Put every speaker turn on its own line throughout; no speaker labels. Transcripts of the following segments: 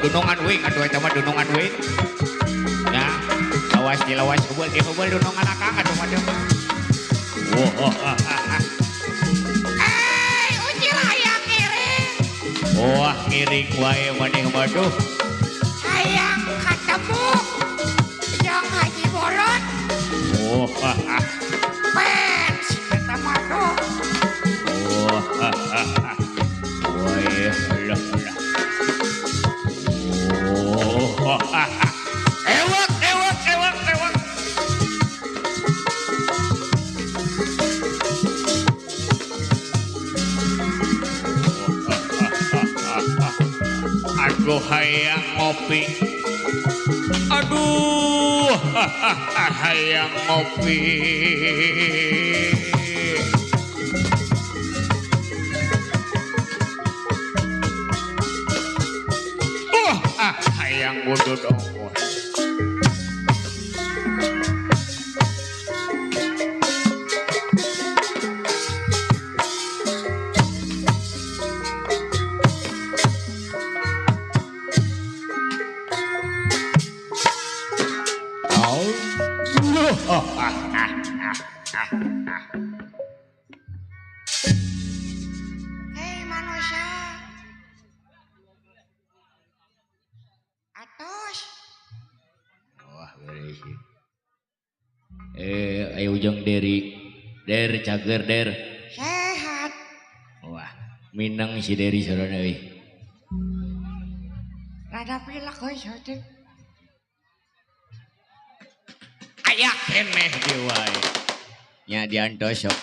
dunungan wing atuh eta mah dunungan wing ya lawas di hubul dunungan akang atuh mah mah
uji hayang ngiring
wah ngiring wae maneh mah duh
hayang ketemu jeung Haji Bolot fans eta mah duh
wae lah ewak aku hayang ngopi aduh hayang ngopi hayang budut ongkos
hei manusia atos
wah beres ayo ujung der cager der
sehat
wah minang si Deri sarana euy
rada pilek euy sotik
aya keneh dieu wae nya diantos sok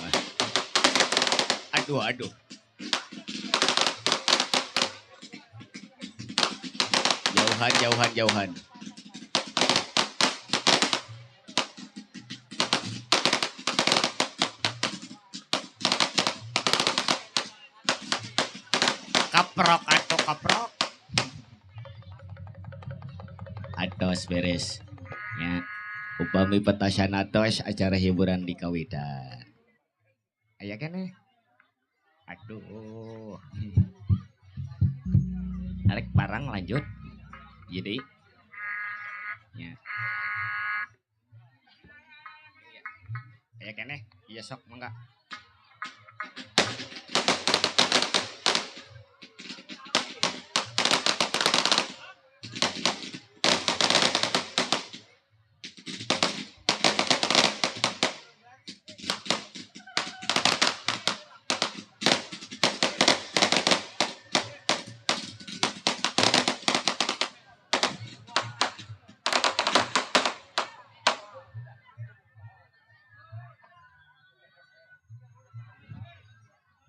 aduh jauhan kaprok atos beres ya upami petasan atos acara hiburan di kawitan aya keneh aduh arek barang lanjut jadi ya aya keneh iya sok mangga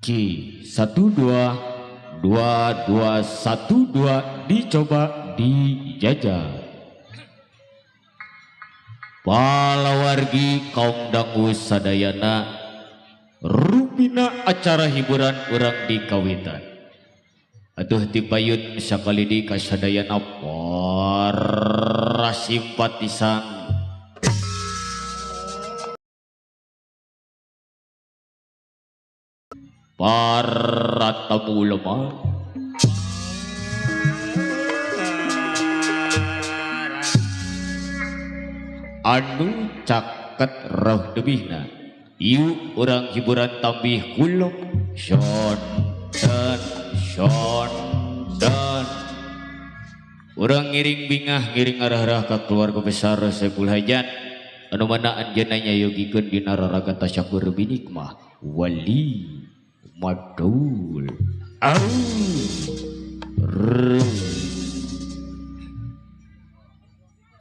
Ki 12 2212 dicoba dijajah palawargi kaum dangu sadayana rupina acara hiburan urang di kawitan atuh tipayun sakali di kasadayana para simpatisan para tamu ulama anu caket roh debihna ieu urang hiburan tambih kulum Sean urang ngiring bingah ngiring arah-arah ka keluarga besar Saiful Hajat anu mana anjeunna nyayogikeun dina raraga tasyakur binikmah wali madul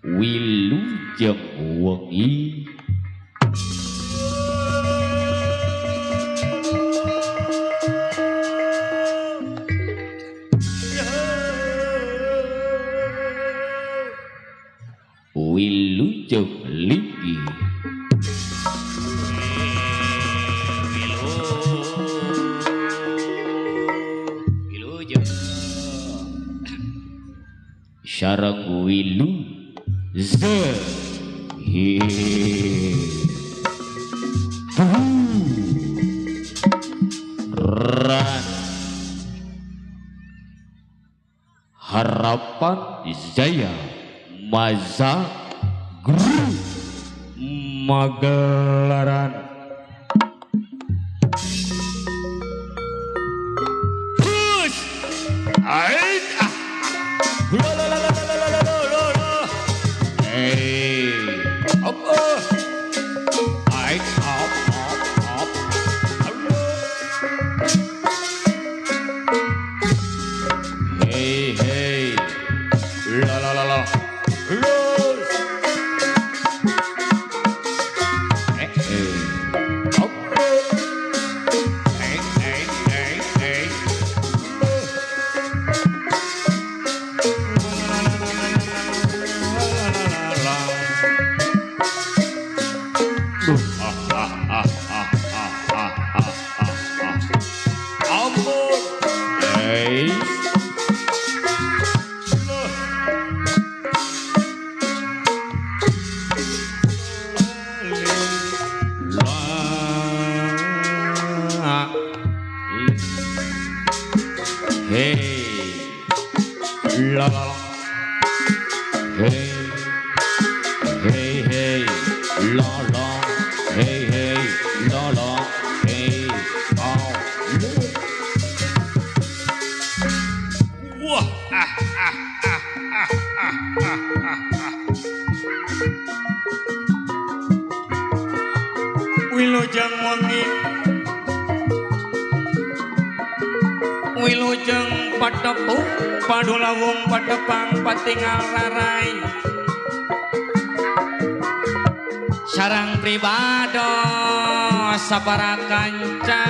wilujeng wengi wilujeng linggi sareng wilu ran harapan Jaya Maza Guru Magelaran. Push! Ait! La la la la la la la la la la. Hey! Up! Ait! Up! Up! Hey! Hey! La la la la. Los! Up! Hey! Hey! Hey! Hey! Ampun. Hey. Hey. La la la. Hey. Hey hey. La la. Hey hey. La la. Hey. Oh. Wah. Wilujeng wengi. Wilujeng patepung padulawung patepang patingal rarai. Sarang pribados sapara kanca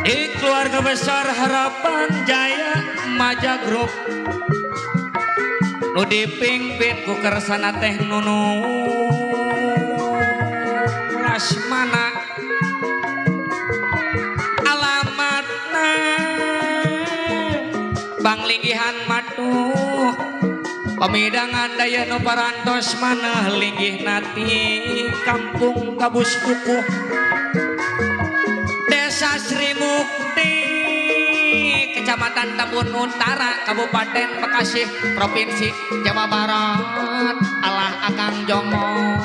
di keluarga besar Harapan Jaya Maja Group nu dipimpin ku kersana teh Nunu Lasmana. Alamatna Banglinggihan Matuh Pamidangan daya nu parantos maneh linggih nati Kampung Kabus Dukuh Desa Sri Mukti Kecamatan Tambun Utara Kabupaten Bekasi Provinsi Jawa Barat. Allah Akang Jomo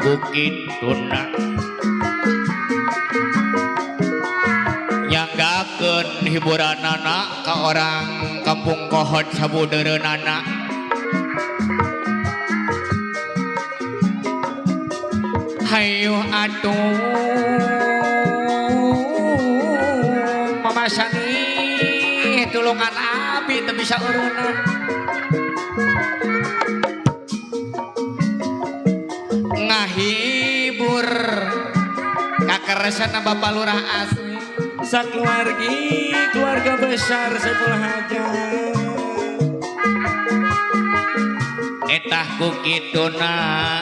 Bukit Tuna nyanggakeun hiburanana ka orang Kampung Kohot sabudeureunana. Hayu atuh pamasani tulungan abi teu bisa ureunan. Ngahibur kakeresana Bapak Lurah asli sakeluargi keluarga besar Saiful Hajat etah ku kituna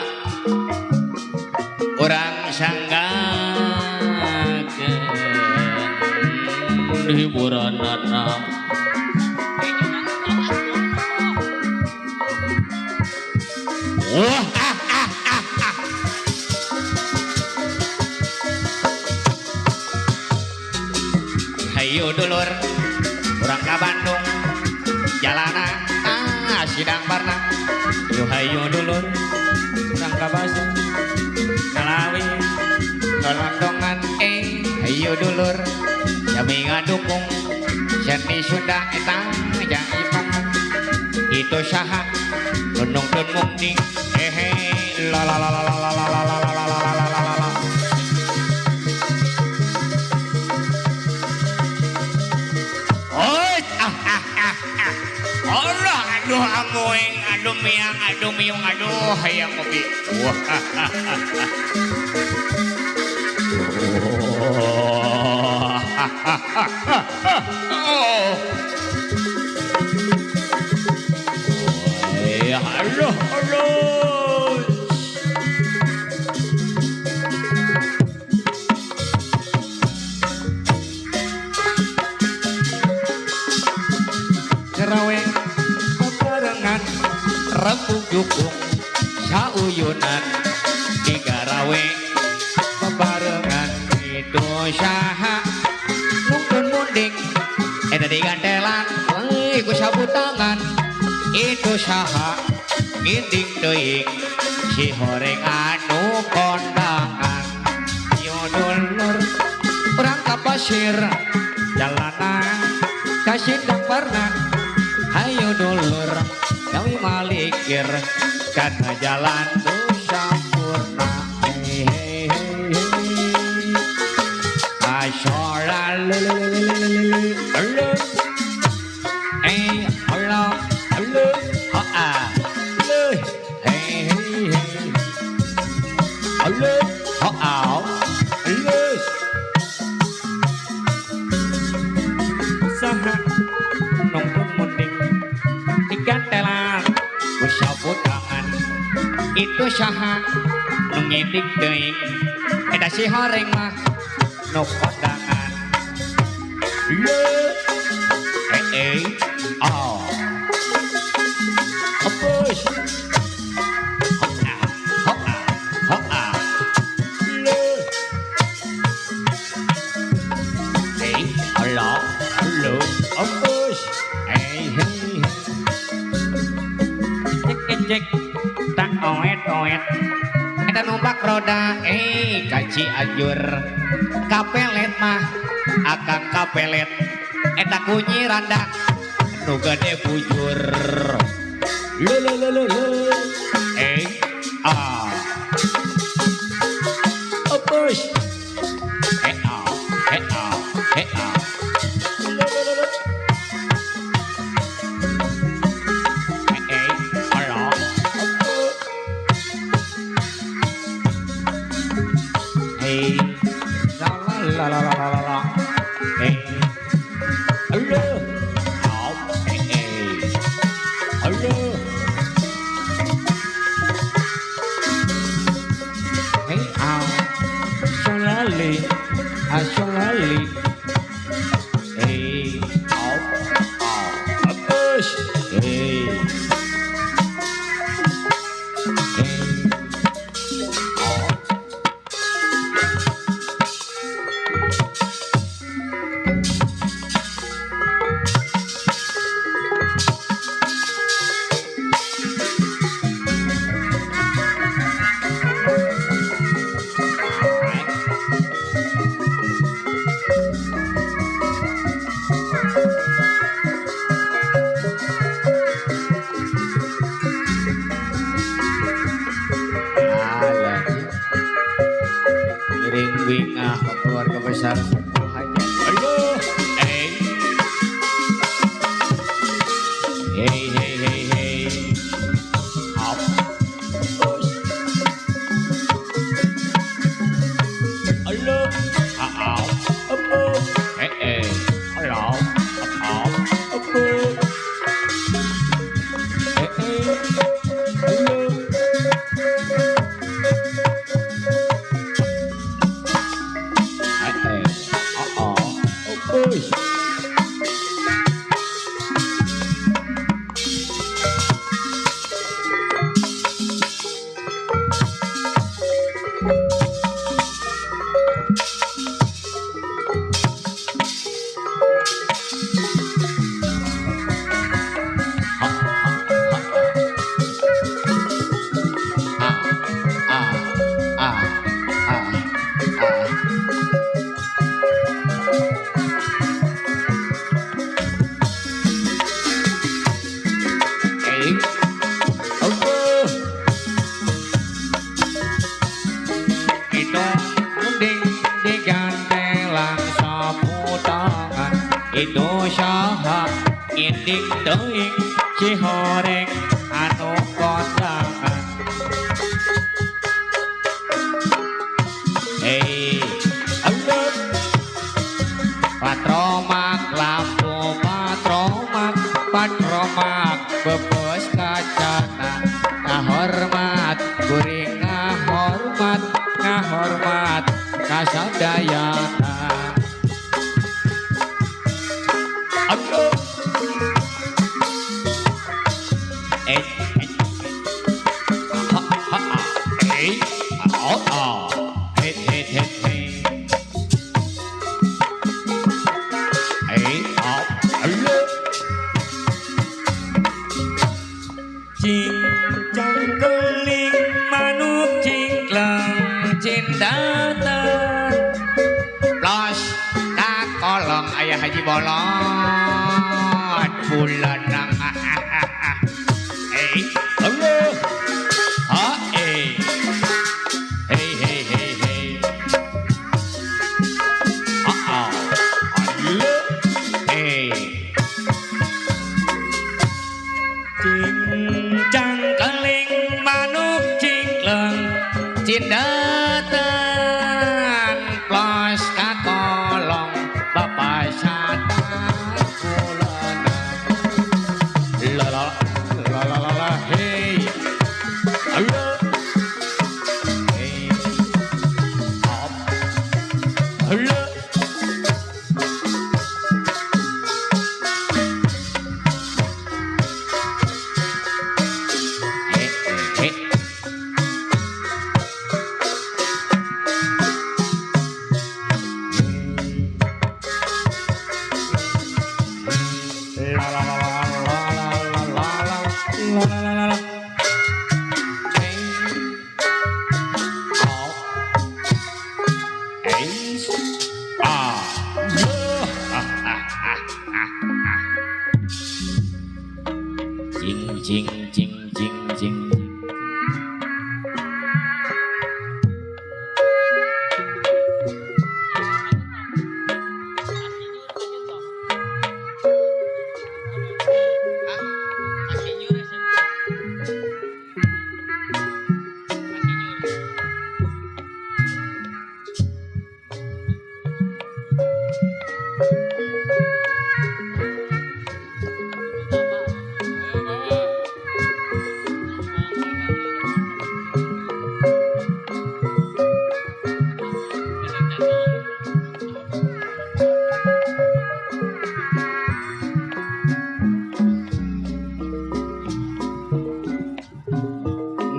urang sanggakeun hiburanana. Wah hayu dulur urang ka Bandung jalanan sidang barna. Yo hayu dulur urang ka Bandung Kalawi Kolondongan hayu dulur jami ngadukung seni Sunda eta jaipan itu saha gunung tun mukti hehe la la la la la la la la la la la la la. Allah aduh amoing aduh miang aduh miung aduh hayang kopi. Wah. Oh. Ya Allah Allah. Keraweng barengan rembug jukung sauyunan digarawe bebarengan itu saha nungkeun munding eta digantelan ku sabutangan itu saha nginding teuing si horeng anu kondangan yo dulur urang ka pasir jalanan ka sindang warna hayo dulur kami malikir karena jalan tu sampurna hei hei hei hei asyara lelelelelele alo alo alo ha alo hei hei hei alo ha alo saha nongkrong munding ikan telan ku tangan itu saha nu ngidik teuing eta si horeng mah nu kondangan le oh apus ho le halo halo apus cek tak oet eta numpak roda kaci ajur kapelet mah akang kapelet eta kunyi randa nu gede bujur le apus la la la la la la hey hello oh hey hello hey solali solali hey push hey bingah keluarga besar ayo hey hey hey hey hey up halo up hey hey halo up hey hey halo itu saha indik teuing si horeng anu kondangan hey Allah patromak lampu patromak bebos kacana ngahormat kuring ngahormat kasadayana datang
Los kakolong ayah Haji Bolot bulan nang
Allah hey Allah cincang keling manuk cingkleng
Cindatan Los kakolong Bapak Satan kulana
la hey Allah hey up Allah Jing jing jing jing jing.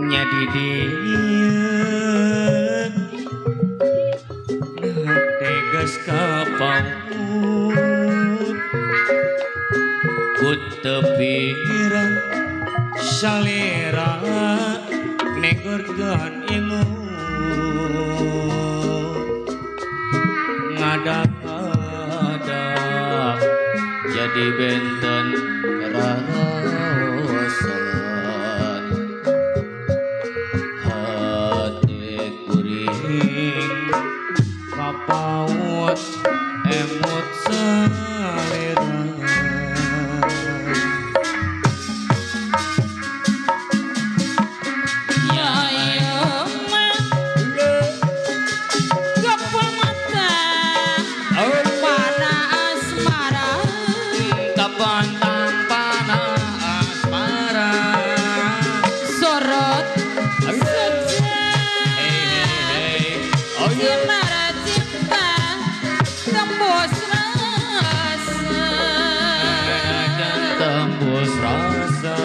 Nyadi dieu tegas kapaut ku tepirang salera negorkeun imut ngadak-ngadak jadi benten raosan hati kuring kapaut emut salera tembus rasa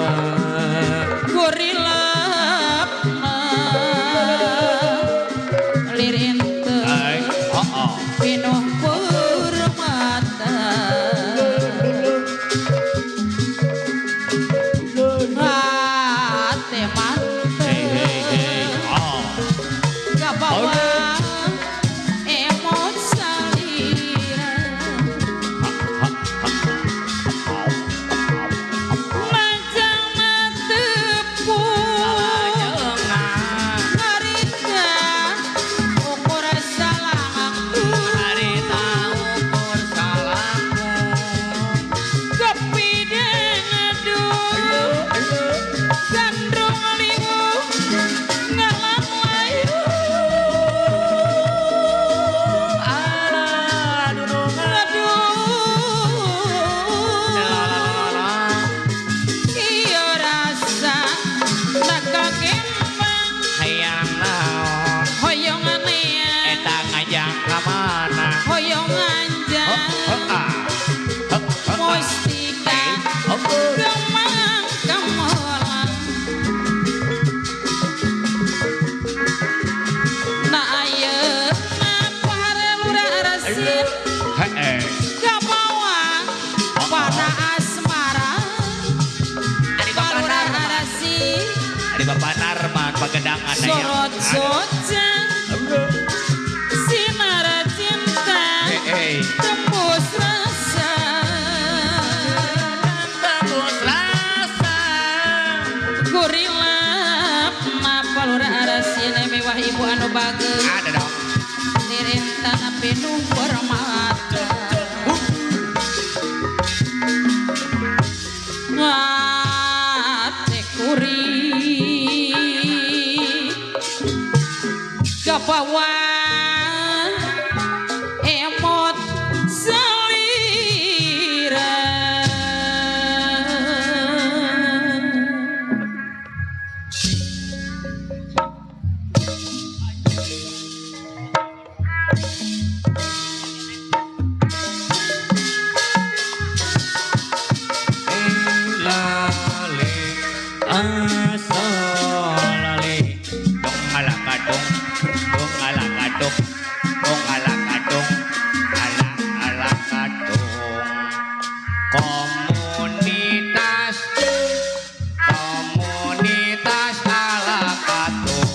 kurilap lirin pinuh purmata hati mantep kabawa emot salira hoyong anjang mustika gemang kemolang na ayeuna pahare lurah rasin kabawa pada asmara palurah rasin
Bapak Narman pagedangan
sorot sojan Bapak Ibu anu bageus
Ada dong.
dirintana pinuh permata Wate kuring kapawa emot salira
lale aso lale dong alakadong dong alakadong dong alakadong alakadong komunitas alakadong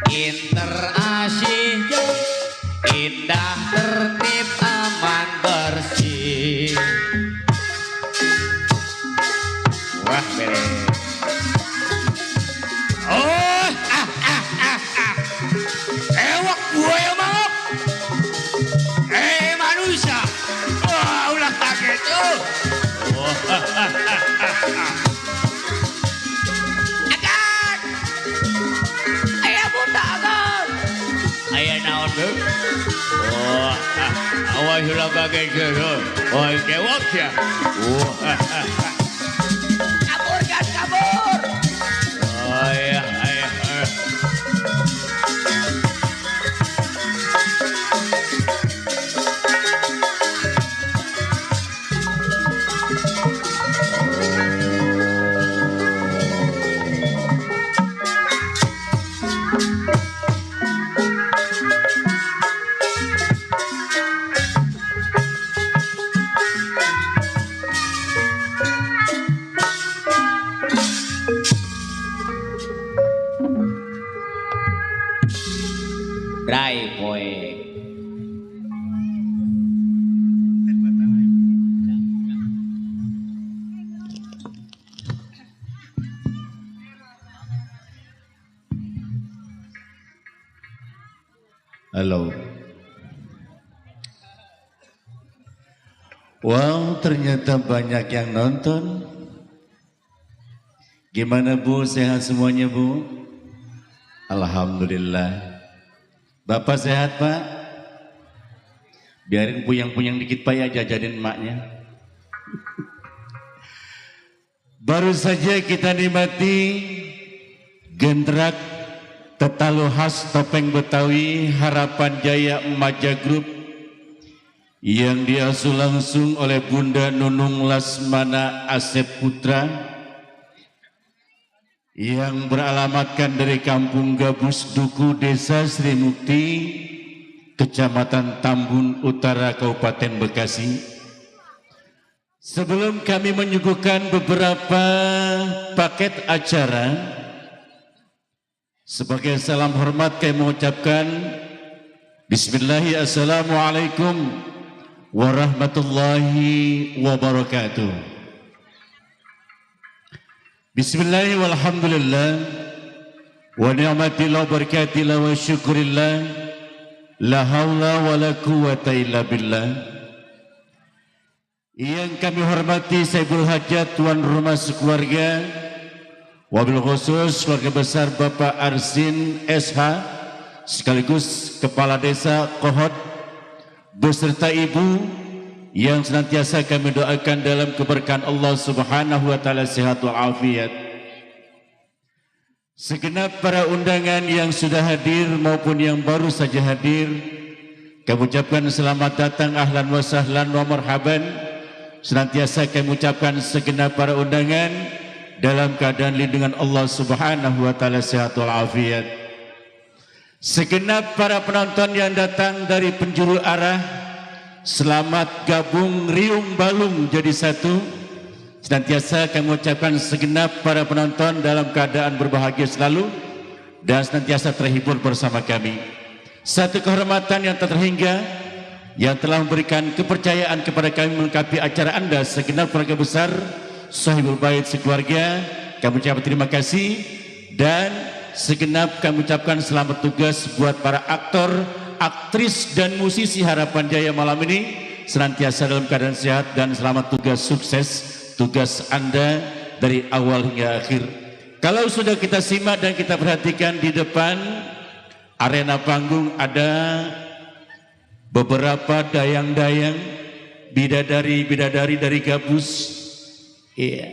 interasih indah tertib aman bersih wah beres oh ewak buaya mangok manusia wah ulah kaget oh akan ayah buta akan ayah naon deh oh awas ulah kaget tuh oh kewak ya kabur kan kabur oh iya Dry boy.
Halo. Wow, ternyata banyak yang nonton. Gimana Bu, sehat semuanya Bu? Alhamdulillah. Bapak sehat Pak? Biarin puyang-puyang dikit Pak ya, jajanin emaknya. Baru saja kita nikmati gendrak tetalu khas topeng Betawi Harapan Jaya Maja Group yang diasuh langsung oleh Bunda Nunung Lasmana Asep Putra yang beralamatkan dari Kampung Gabus Duku, Desa Sri Mukti, Kecamatan Tambun Utara, Kabupaten Bekasi. Sebelum kami menyuguhkan beberapa paket acara, sebagai salam hormat kami mengucapkan Bismillahirrahmanirrahim, Assalamualaikum warahmatullahi wabarakatuh. Bismillahirrahmanirrahim, walhamdulillah wa ni'matillah wa barakatillah wa syukurillah la hawla wa la quwata illa billah. Yang kami hormati Saibul Hajat, tuan rumah sekeluarga, wabil khusus keluarga besar Bapak Arsin SH sekaligus Kepala Desa Kohot beserta Ibu yang senantiasa kami doakan dalam keberkahan Allah Subhanahu wa taala, sehat walafiat. Segenap para undangan yang sudah hadir maupun yang baru saja hadir, kami ucapkan selamat datang, ahlan wa sahlan wa marhaban. Senantiasa kami ucapkan segenap para undangan dalam keadaan lindungan Allah Subhanahu wa taala, sehat walafiat. Segenap para penonton yang datang dari penjuru arah, selamat gabung riung balung jadi satu. Senantiasa kami mengucapkan segenap para penonton dalam keadaan berbahagia selalu dan senantiasa terhibur bersama kami. Satu kehormatan yang tak terhingga yang telah memberikan kepercayaan kepada kami melengkapi acara Anda segenap keluarga besar Sahibul Bait sekeluarga. Kami ucapkan terima kasih dan segenap kami ucapkan selamat tugas buat para aktor, aktris dan musisi Harapan Jaya malam ini, senantiasa dalam keadaan sehat dan selamat tugas sukses tugas Anda dari awal hingga akhir. Kalau sudah kita simak dan kita perhatikan di depan arena panggung ada beberapa dayang-dayang, bidadari-bidadari dari Gabus. Iya.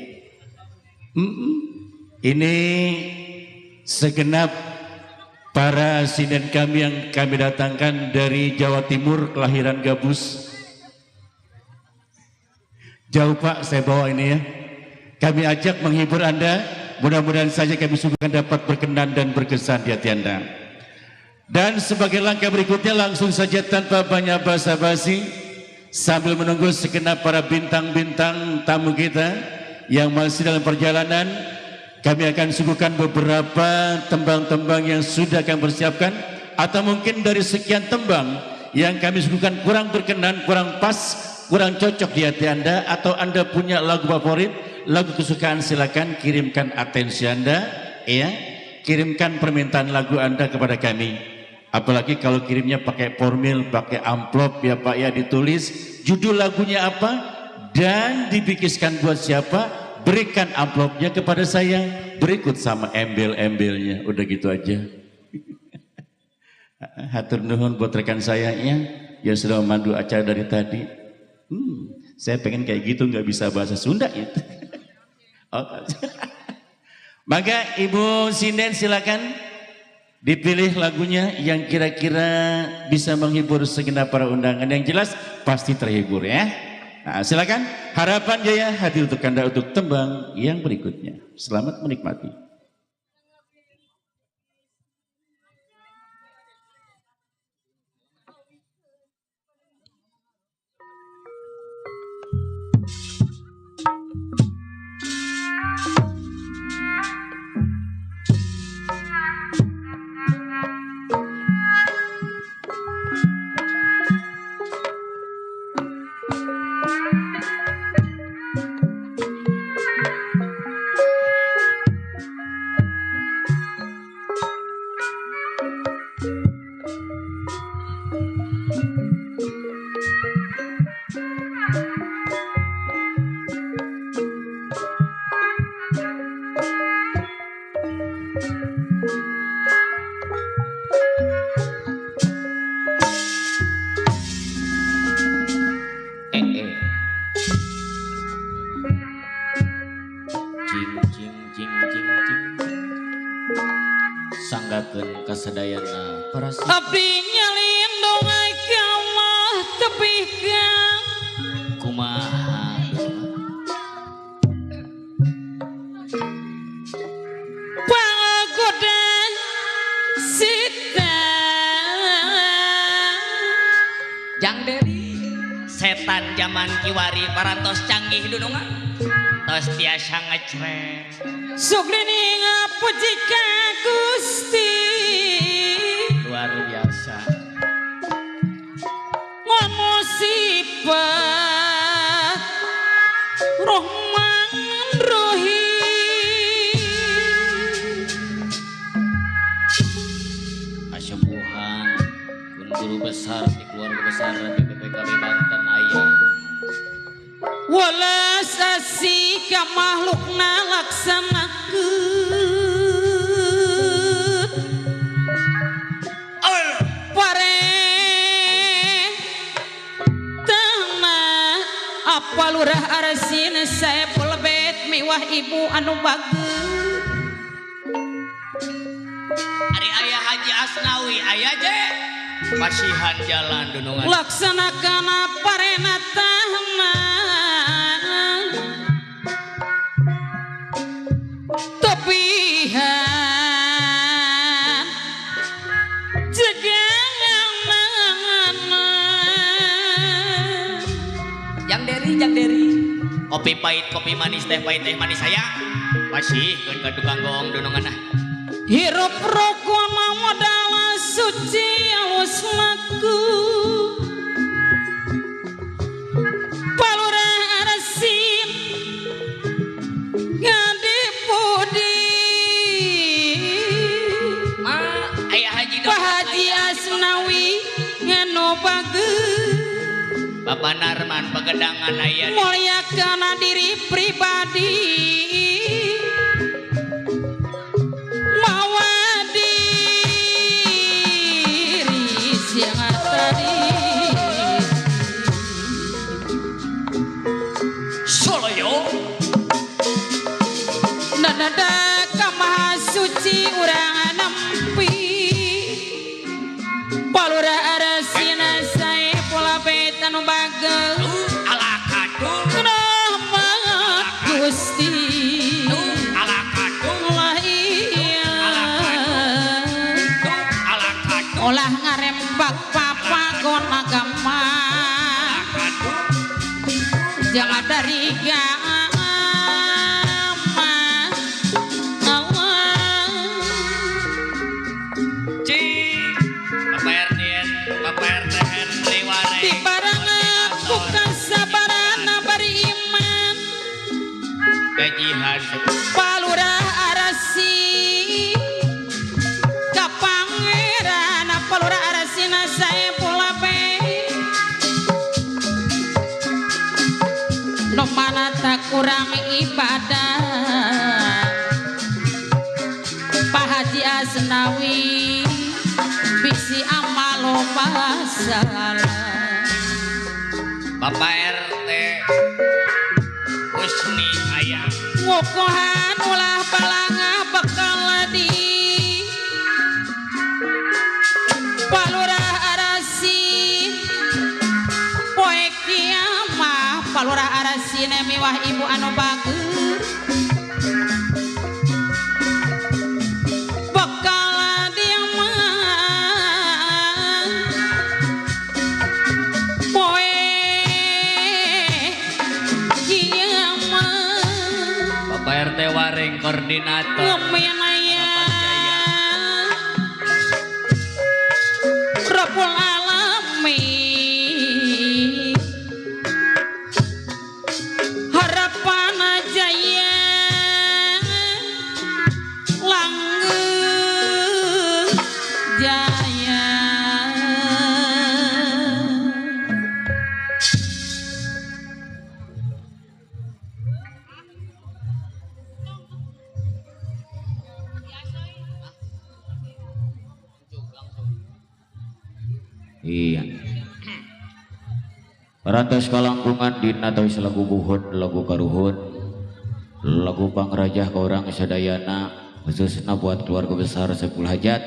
Ini segenap para sinden kami yang kami datangkan dari Jawa Timur, kelahiran Gabus. Jauh Pak, saya bawa ini ya. Kami ajak menghibur Anda, mudah-mudahan saja kami sungguh dapat berkenan dan berkesan di hati Anda. Dan sebagai langkah berikutnya langsung saja tanpa banyak basa-basi, sambil menunggu segenap para bintang-bintang tamu kita yang masih dalam perjalanan, kami akan suguhkan beberapa tembang-tembang yang sudah kami persiapkan, atau mungkin dari sekian tembang yang kami suguhkan kurang berkenan, kurang pas, kurang cocok di hati Anda, atau Anda punya lagu favorit, lagu kesukaan, silakan kirimkan atensi Anda, ya, kirimkan permintaan lagu Anda kepada kami. Apalagi kalau kirimnya pakai formil, pakai amplop ya Pak ya, ditulis judul lagunya apa dan dibikiskan buat siapa, berikan amplopnya kepada saya berikut sama embel-embelnya, udah gitu aja. Hatur nuhun buat rekan saya ya yang sudah memandu acara dari tadi. Saya pengen kayak gitu, nggak bisa bahasa Sunda itu. Maka Ibu Sinden silakan dipilih lagunya yang kira-kira bisa menghibur segenap para undangan. Yang jelas pasti terhibur ya. Nah, silakan Harapan Jaya hadir untuk Anda untuk tembang yang berikutnya. Selamat menikmati.
Sanggakeun kasadayana para
Abdi nyalin dongeng kamah tepihkan
kumaha
pagoda sita
Jang Deri setan zaman kiwari parantos canggih dunungan tos tiasa ngecrek
sugdini ngapuji ka Gusti
luar biasa.
ngon musibah Rahman Rahim
Kasyembuhan pun guru besar di keluarga besar BPPKB Banten aya
walas asih ka makhlukna laksanakeun apa lurah arasin saya pelebet mewah ibu anu bagus
Ari ayah Haji Asnawi ayah je pasihan jalan dunungan
laksanakan parena tahanan tepihan
Jang Deri kopi pahit kopi manis teh pahit teh manis saya masih keun ka tukang gong dunungan nah
hirup rokok modal suci alus laku
Panarman pegedangan aya
mulyakan diri pribadi mawa diri siang tadi
Soloyo
nada ka maha suci urang nempi palura arasina sae pola betan bagel
ala kadung
kenapa Gusti
ala kadung
lah iya
ala kadung
olah ngarembak papa kon agama jangan dari gama
Ci Bapak RT Henry Ware
di barang aku kasabaran beriman
gajihan
palurah arasi kapangeran palurah arasina saya pola pe no mana tak kurang ibadah Pak Haji Asnawi bisi amalo pasalah
Bapak RT Usni ayam
ngukuhan ulah balanga bekal di palurah arasi poe kiamah palurah arasi nemiwah ibu anu bagus bekal dia mah poe kiamah
Bapak RT Waring koordinator
Luminaya Rabbul Alamin harapan jaya langgeng jaya
Iya. Parantos kalangkungan dina tawis lagu buhun, lagu karuhun, lagu pangrajah ke orang sadayana, khususnya buat keluarga besar Saiful Hajat.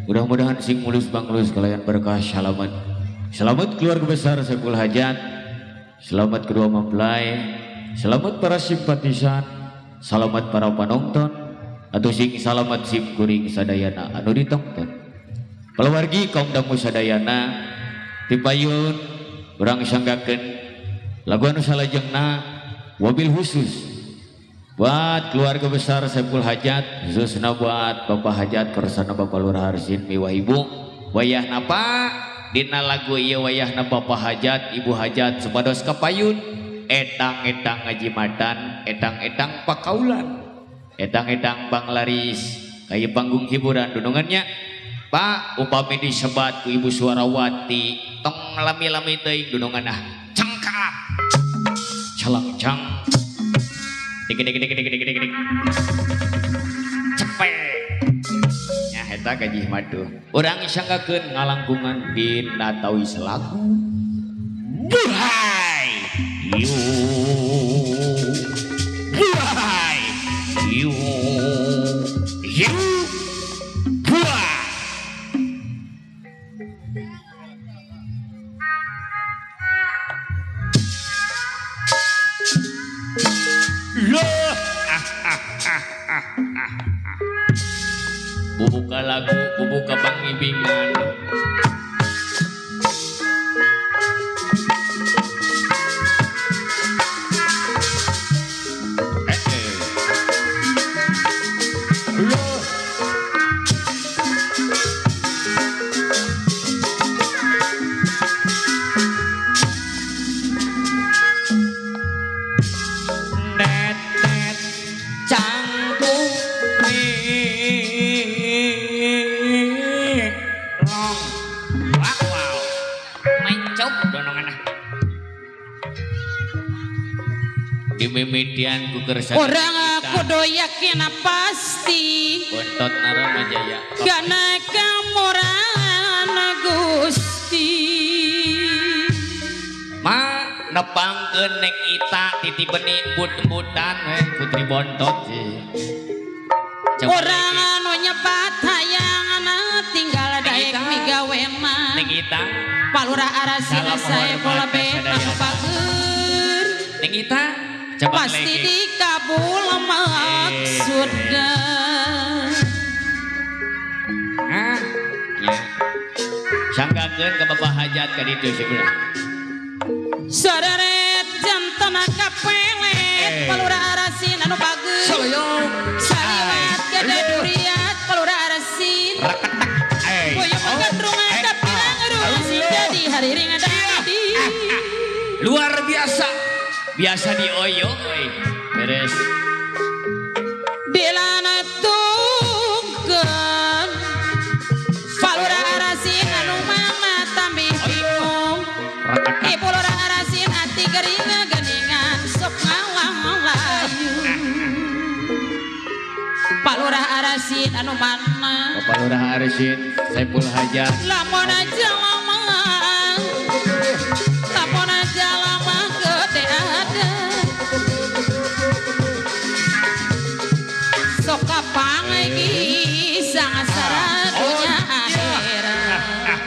Mudah-mudahan sing mulus banglus kalian berkah selamat. Selamat keluarga besar Saiful Hajat. Selamat kedua mempelai. Selamat para simpatisan. Selamat para penonton. Atau sing selamat sim kuring sadayana anu ditonton. Keluargi kaum damu sadayana tipayun urang sanggakeun lagu anu salajengna wabil khusus buat keluarga besar Saiful Hajat khususna buat Bapak Hajat kersana Bapak Lurah Arsin miwah ibu wayah napa dina lagu ieu wayahna Bapak Hajat Ibu Hajat supados kapayun edang-edang ngajimatan edang-edang pakaulan edang-edang banglaris kaya panggung hiburan dunungannya Pak upami disebat ku Ibu Suarawati tong lami-lami teuing dunungan cangkap calangcang dik cepet nya eta gajih madu urang sanggakeun ngalangkungan dina tawis lagu buhay you buhay you buhay bubuka lagu bubuka pangibingan
di mimitian ku kersa
orang kudu yakin pasti
bontot narama jaya
karena kamurahan Gusti
ma nepangkeun nek ita titi beuni but-butan putri bontot
orang anu nyebat hayangna tinggal daek migawena
nek ita
palura arasina saya pola beta pageur
nek ita coba
pasti
lagi
dikabul maksudna
ya sanggakeun ka bapak hajat ka ditu sebelah
saderet jantana kapelet palura arasin anu bagus saliwat gede duriat palura arasin boyo pagandrungan kapilang arusin jadi hariring ada di
luar biasa biasa di oyo beres
dilana tungkeun palura arasin anu mama tambih bingung ibu lura arasin hati gering geningan sok ngalang layu palura arasin anu mana
bapak lurah Arsin Saiful Hajat
lamun aja lama gede ada sok kapang lagi sang saradunya akhirat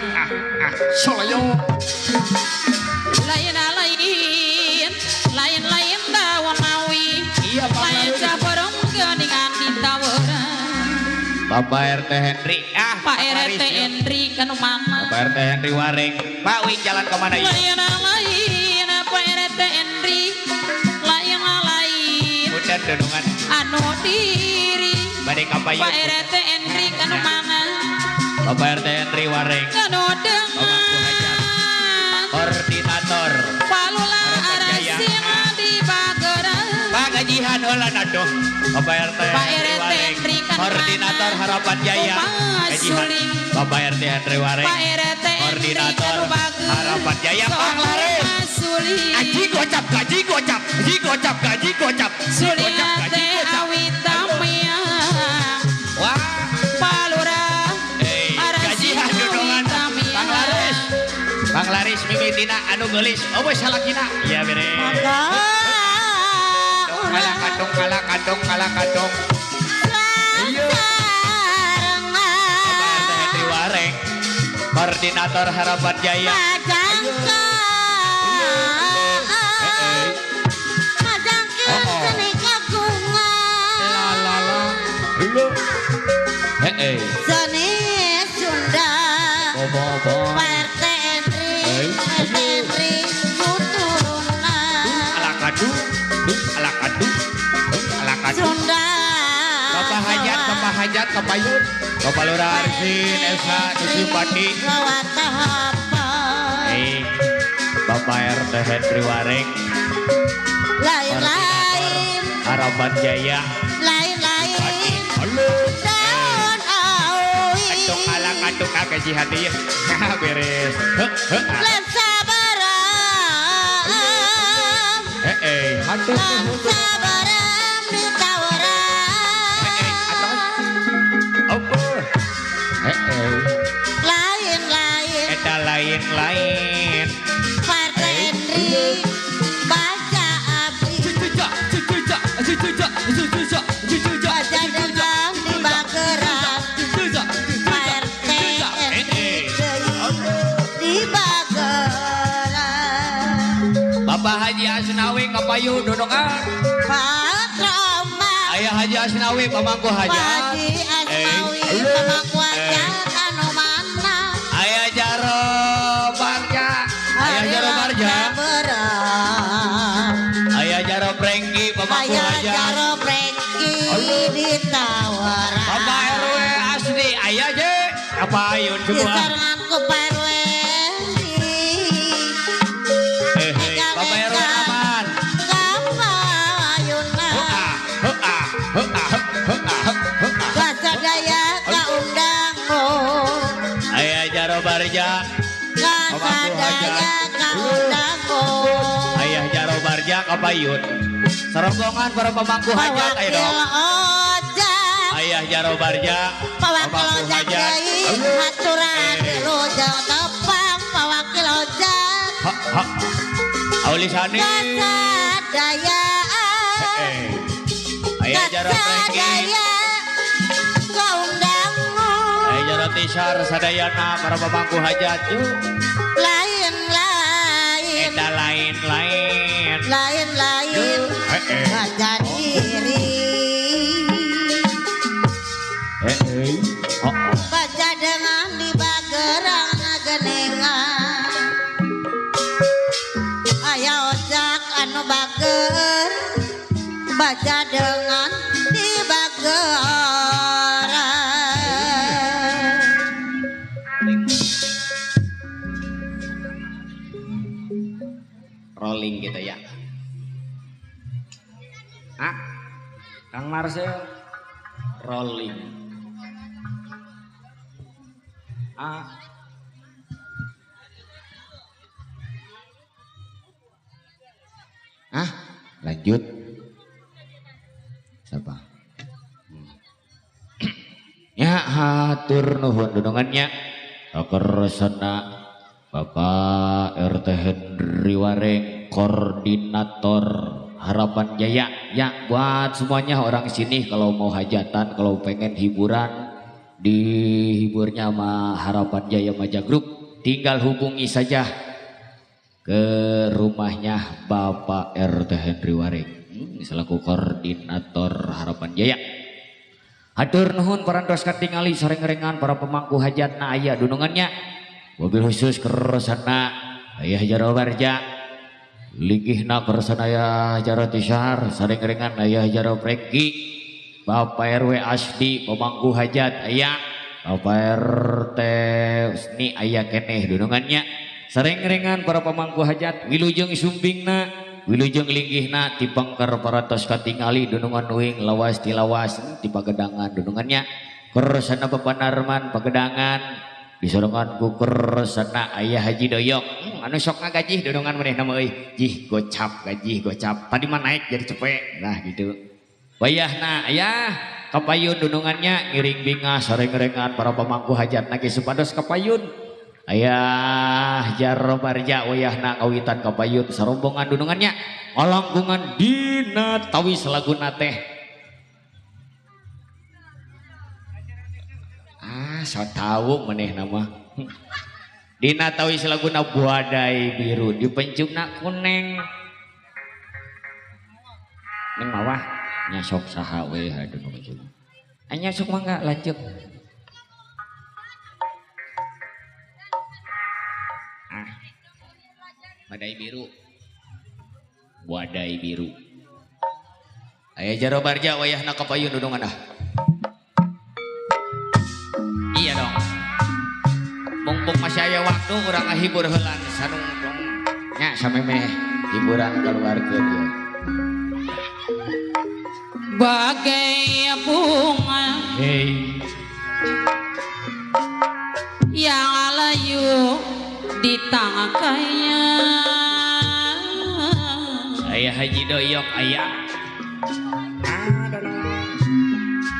lain dawan mawi lain cabareng geningan ditawaran
Bapak RT Henry
Pak RT Henry kanu mana
Bapak RT Henry Waring Pak Wing jalan kemana ya
lain Pak RT Henry lain
udah denungan
anu diri
badai kapayun
Pak RT Henry kanu mana
Bapak RT Henry Waring
kanu dengan
koordinator
palula arasin di Bageran
Pak gajihan holan aduh Bapak RT
Henry kanu
koordinator Harapan Jaya gajihan Bapak RT Henry Waring
Pak RT
koordinator Harapan Jaya Pak Laris gaji gocap
Suliate awitamia
wah
palura
gajihan dudungan Bang Laris Bang Laris mimitina anu gelis oh wes salakina iya beres kalah kadong iya Bapak RT Henry Waring koordinator Harapan Jaya
Seni Sunda Pak RT Henry Kuturunan
ala kadu
Sunda
Bapak Hajat Kapayun Bapak Lurah Arsin Esa Nusipati Bapak RT Henry Waring
lain
Harapan Jaya
daun awi
kadung gaji hati ya beres
lan sabarang ditawaran lain
eta lain
Pak Henry baca abdi baca dagang di Bageran Pak RT Henry di Bageran
Bapak Haji Asnawi Kapayun dudungan
Pak Roma
Ayah Haji Asnawi pamangku
Pak
Hajat
Haji Asnawi pamangku hajat anu mana
Ayah Jaro Barja Ayah Jaro Prengki pamangku
Ayah
Hajat
Jaro Prengki ditawaran
Bapak RW asli Ayah je Kapayun semua
disarangan ku Pak RW
Bapak RW aman
Kapayuna Bahasa Daya kaundang
Ayah Jaro Barja
Bahasa Daya kaundang
Ayah Jaro Barja
kapayun. Serombongan para pemangku hajat ayo dong.
ojak
Ayah Jaro Barja
pawakil
pemangku
ojak
hajat.
deui haturan lujang tepang pawakil ojak
Aulisani.
kasadayaan
Ayah Jaro Franky.
kasadaya kaum dangu
Ayah Jaro Tisar Sadayana para pemangku hajat yuk.
lain-lain
Eta lain-lain.
lain-lain baca diri baca dengan di bagerang geningan aya ojak anu bager baca dengan di bagerang
Rolling gitu ya. Ah, Kang Marcel rolling. Ah. Ah, lanjut. Siapa? Ya, hatur nuhun dunungannya. Keresana Bapak RT Henry Wareng, koordinator Harapan Jaya. Ya, buat semuanya orang sini kalau mau hajatan, kalau pengen hiburan, dihiburnya sama Harapan Jaya Maja Group, tinggal hubungi saja ke rumahnya Bapak RT Henry Wareng selaku koordinator Harapan Jaya. Hatur nuhun parantos katingali sareng-rengan para pemangku hajat na aya dunungannya. Mobil khusus keresana Ayah Jaro Barja, linggihna keresana Ayah Jaro Tisar, sareng-rengan Ayah Jaro Franky, Bapak RW Asdi pemangku hajat aya, Bapak RT Usni aya keneh dunungannya. Sareng-rengan para pemangku hajat wilujeng sumbingna, wilujeng linggihna tipengker parantos katingali dunungan uing lawas tilawas ti pagedangan dunungannya. Keresana Bapak Narman pagedangan disorongan ku keresana Ayah Haji Doyok. Anu sok ngagajih dunungan maneh nama euy. Jih gocap gajih gocap. Tadi mah naik jadi cepet. Nah gitu. Wayahna ayah kapayun dunungannya ngiring bingah sareng-rengan para pemangku hajat nage supados kapayun. Ayah Jaro Barja wayahna kawitan kapayun sarombongan dunungannya ngalangkungan dina tawis laguna teh. So tahu meneh nama dina tawis laguna buadai biru dipencukna kuneng neng mawah nyasok saha we aduh pencuk anya sok mangga lanjut buadai biru buadai biru Ayah Jaro Barja wayahna kapayun dudungan ah. Iya dong. Mumpung masih aya waktu urang ngahibur heulan sanung dong. Nya samemeh hiburan keluarga dia.
Bagai bunga yang layu di tangkainya.
Ayah Haji Doyok ayah.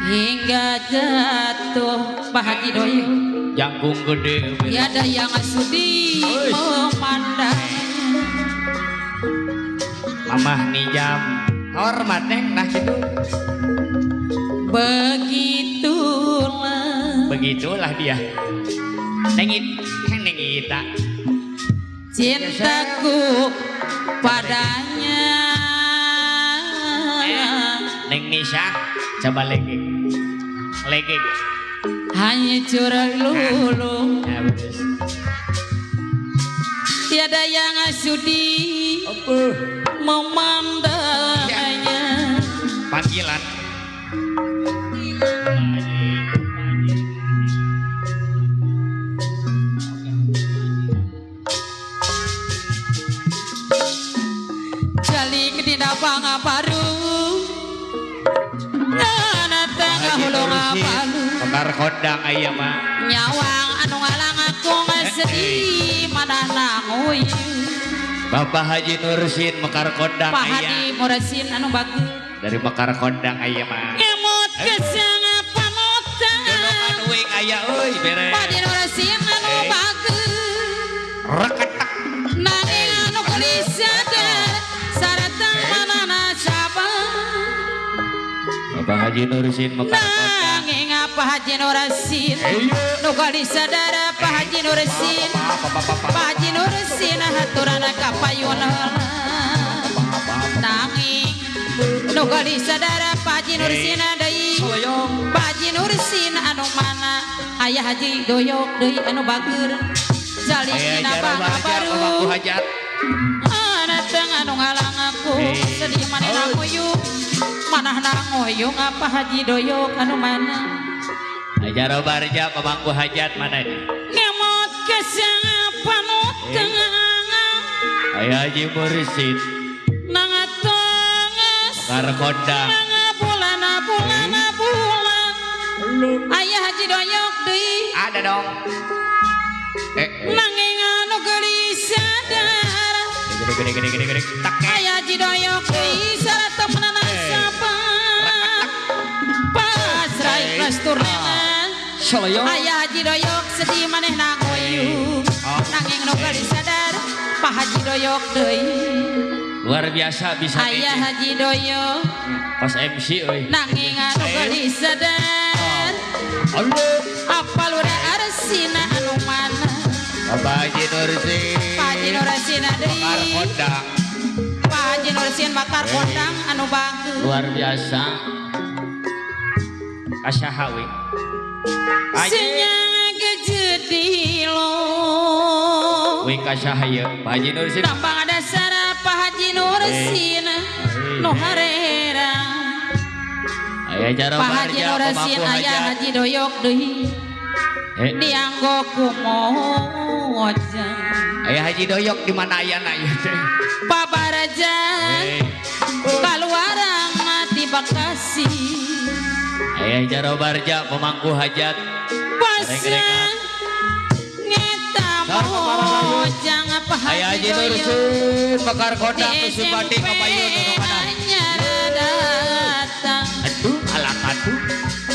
Hingga jatuh Pak Haji Doyok
Jangkung gede.
tiada yang sudi memandang.
Mamah nijam hormat neng nah gitu. Begitulah dia. Neng Ita.
Cintaku padanya.
Neng Nisha coba legek.
Hanya curang lulu.
Nah, bagus.
Tiada yang sudi memandangnya.
Panggilan.
Jali kedina bangga baru. Ngana tengah hulung apalu.
Pekar kodang aya mah.
Nyawang anu ngalang aku sedih manah nanguy.
Bapak Haji Nursin Mekar Kondang
Pak
aya.
Hadi Murasin anu bagus.
Dari Mekar Kondang aya mah.
Ngemot kesang panutan.
Duduk anu wing aya euy beres.
Pak Hadi Murasin anu bagus.
Reketak.
Nanging anu gelis sadar sarata manana sabar.
Bapak Haji Nursin Mekar Kondang.
Nanging apa Haji Nurasin nu gelis sadar Pak Haji Nurasin. Pak Haji Nurasin haturana kapayun heula. Nanging nu gelis sadar Pak Haji Nurasin deui. Pak Haji Nurasin anu mana aya Haji Doyok deui anu bageur. Jalina bangga baru.
Pemangku hajat.
Anateng anu ngalang aku sedih manehna nguyung manahna nguyung apa Haji Doyok anu mana
Ajar barja pemangku hajat mana ini?
ngemot kesang panutan
Aya Haji Mursid
nangatonges
Mekar Kondang.
bulan aya Haji Doyok deui
Ada dong.
nanging anu gelis sadar
Gede. Tak
aya Haji Doyok deui sarata manana sabar pasrah ikhlas turnena aya Haji Doyok sedih manehna nguyung nanging nu gelis sadar Pak Haji Doyok deui
luar biasa bisa
aya Haji Doyok
pas MC euy.
nanging anu gelis sadar apa lura arsina anu mana
Bapak Haji Nursin
Pak Haji Nurasin
Mekar
deui
Kondang.
Pak Haji Nurasin Mekar Kondang anu bagus
Luar biasa. Kasaha we. Haji
senyang gejedi lo
we kasaha ye. Pak Haji Nursin.
tampang dasar Pak Haji Nurasin nu harera
Aya cara
Pak Haji
barja
Nurasin
pemangku
aya
hajat.
Haji Doyok deui dianggo kumoja
Aya Haji Doyok di mana ayana ieu teh?
Babaraja kaluarang mati Bekasi
Aya cara barja pemangku hajat.
pasang ngeta mojang apa
Aya Haji
Haji Doyok
Nursin Mekar Kondang
di
Kusupati
SMP
Kapayun nu mana?
anyar datang
Aduh, alah aduh.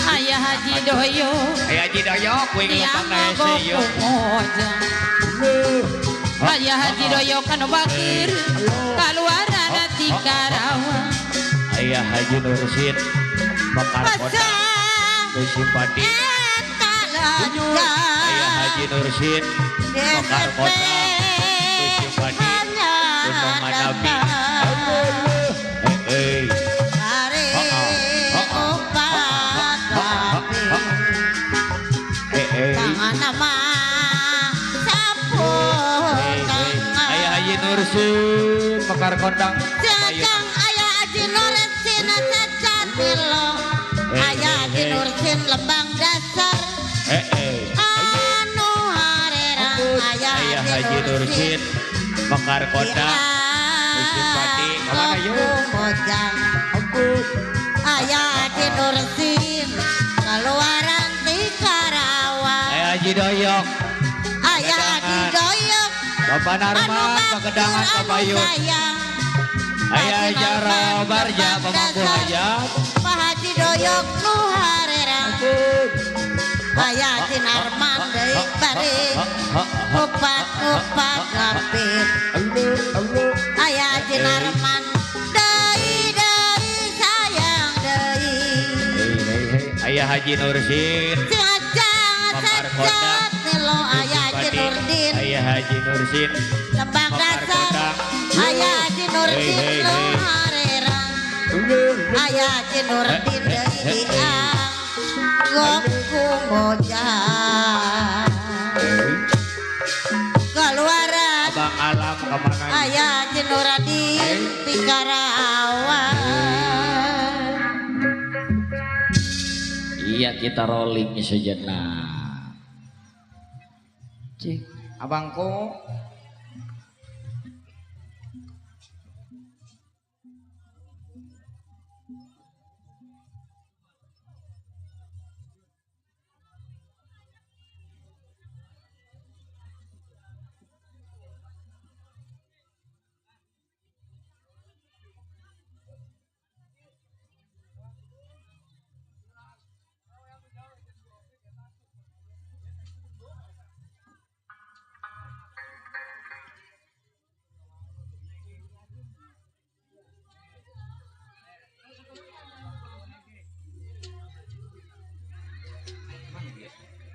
aya Haji Doyok
Aya Haji Doyok we ngelempang na
dianggo
hese yeuh.
mojang aya Haji Doyok anu bager kaluaran ti Karawang
Aya Haji Nursin Mekar Kondang
Pasang
Kusupati.
Etalanca
Aya Haji Nursin Mekar Kondang Kusupati Gunung Manabi.
Hari opat tapi tangan nama sampun
Aya Haji Nursin Mekar Kondang
Jajang aya Haji Nursin Sacatilo aya Haji Nursin Lembang Dasar anu harerang aya
Aya Haji Nursin Mekar Kondang Kusupati kemana yuk?
Mojang aya Haji Nursin keluaran di Karawang
Aya Haji Doyok
aya Haji Doyok
Bapak Narman Pagedangan Kapayun. Aya jara barja pemangku hajat.
Pak Haji Doyok nu harerang aya Haji Narman deui bari upat lapit aya Haji Narman deui sayang deui
Aya Haji Nursin
Jajang
Mekar
sajat
Kondang
nilo aya Haji Nurdin
Aya Haji Nursin
Lembang
Mekar
Dasar
Kondang.
aya Haji Nurdin nu harerang aya Haji Nurdin deui goku mojang keluaran
Abang Alam kemana?
aya Haji Nuradin di Karawang
Iya kita rolling sejenak. Cik, abangku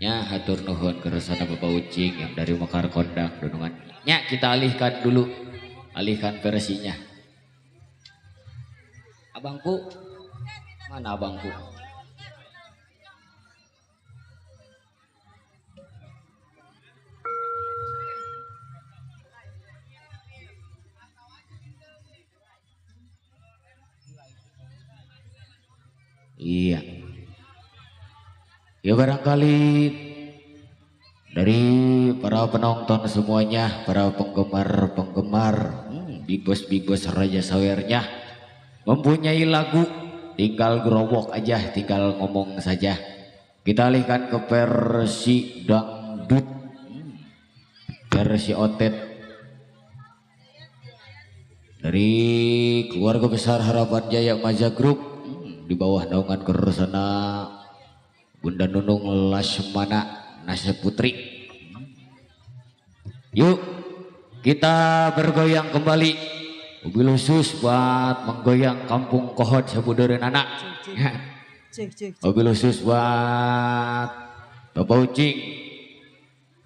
Ya, hatur nuhun keresana Bapak Ucing yang dari Mekar Kondang Dunungan. Ya, kita alihkan dulu. Alihkan versinya. Abangku. Mana abangku? Iya. Ya barangkali dari para penonton semuanya, para penggemar Big Boss Raja Sawernya mempunyai lagu, tinggal gerobok aja, tinggal ngomong saja. Kita alihkan ke versi dangdut, versi otet dari keluarga besar Harapan Jaya Maja Group, di bawah naungan keresana Bunda Nunung Lasmana Nasya Putri. Yuk kita bergoyang kembali, mobil khusus buat menggoyang kampung Kohot Sabudaran anak. Mobil khusus buat Bapak Ucing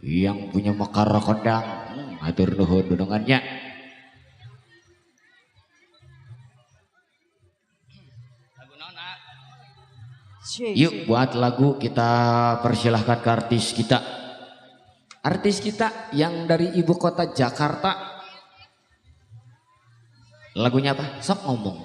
yang punya Mekar Kondang, atur nuhun dunungannya. Yuk buat lagu kita persilahkan ke artis kita. Artis kita yang dari ibu kota Jakarta. Lagunya apa? Sok ngomong.